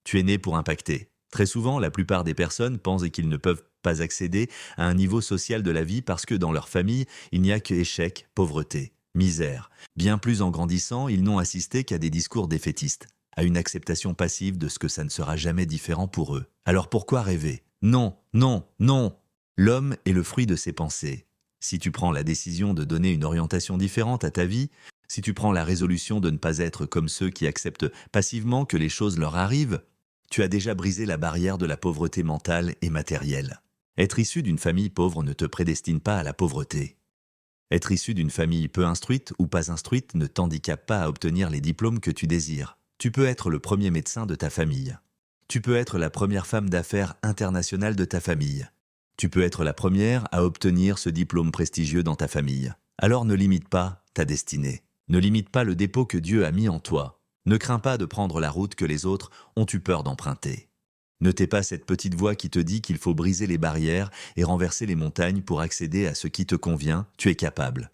Tu es né pour impacter. Très souvent, la plupart des personnes pensent qu'ils ne peuvent pas accéder à un niveau social de la vie parce que dans leur famille, il n'y a que échec, pauvreté, misère. Bien plus en grandissant, ils n'ont assisté qu'à des discours défaitistes, à une acceptation passive de ce que ça ne sera jamais différent pour eux. Alors pourquoi rêver? Non, non, non. L'homme est le fruit de ses pensées. Si tu prends la décision de donner une orientation différente à ta vie, si tu prends la résolution de ne pas être comme ceux qui acceptent passivement que les choses leur arrivent, tu as déjà brisé la barrière de la pauvreté mentale et matérielle. Être issu d'une famille pauvre ne te prédestine pas à la pauvreté. Être issu d'une famille peu instruite ou pas instruite ne t'handicape pas à obtenir les diplômes que tu désires. Tu peux être le premier médecin de ta famille. Tu peux être la première femme d'affaires internationale de ta famille. Tu peux être la première à obtenir ce diplôme prestigieux dans ta famille. Alors ne limite pas ta destinée. Ne limite pas le dépôt que Dieu a mis en toi. Ne crains pas de prendre la route que les autres ont eu peur d'emprunter. Ne tais pas cette petite voix qui te dit qu'il faut briser les barrières et renverser les montagnes pour accéder à ce qui te convient, tu es capable.